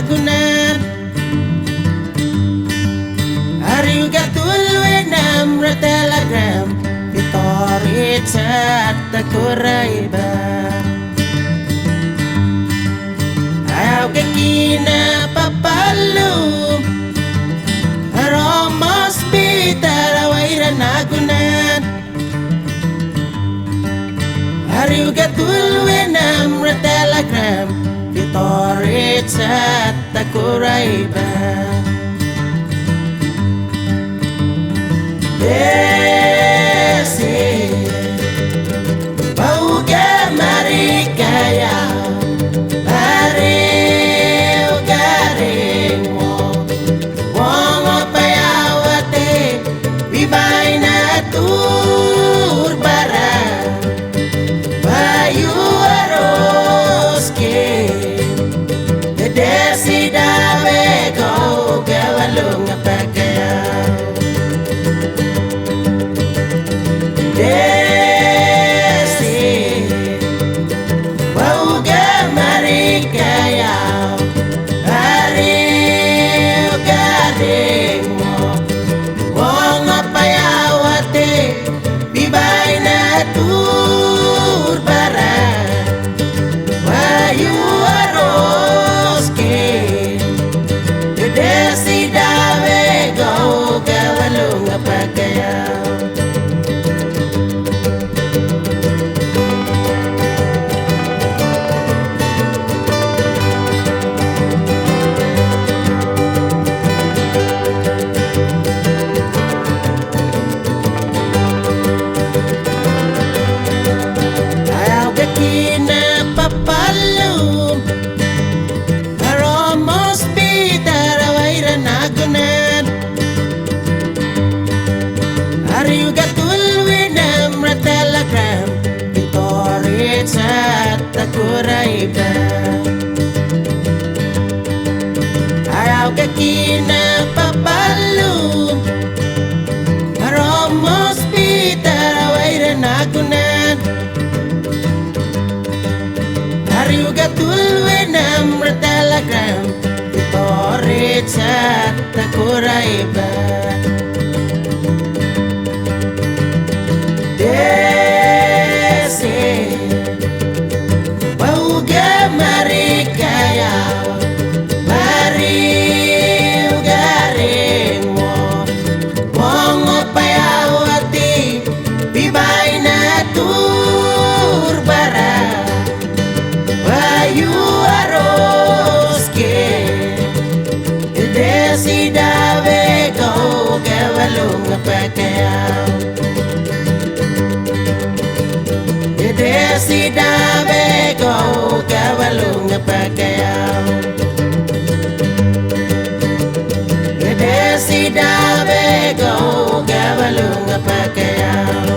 nagunan Ariu gatul wenam ra telegram Vitori chat takuraiba Ayaw kakina papalum Aromos bitaraway ra nagunan Ariu gatul wenam ra telegram Vitori chat takuraiba Desi Bauga marikaya Ariu garing mo Wong payawate Bibay na turbara Bayu aroske Desi dawe ko gawalong pagkaya Desi Bauga marikaya Ariu garing mo Wong payawate Bibay na turbara Bayu aroske Desi dawe go gawalong pagkaya Papalum Aromos bitaraway ra nagunan Ariu gatul wenam ra telegram Vitori chat takuraiba Ayaw kakina papalum Aromos bitaraway ra nagunan Ariu gatul wenam ra telegram Vitori chat takuraiba Desi Bauga marikaya Ariu garing mo Wong payawati Bibay na turbara Bayu aroske Desi dawe ko gawalong pagkayaw Desi dawe ko gawalong pagkayaw Desi dawe ko gawalong pagkayaw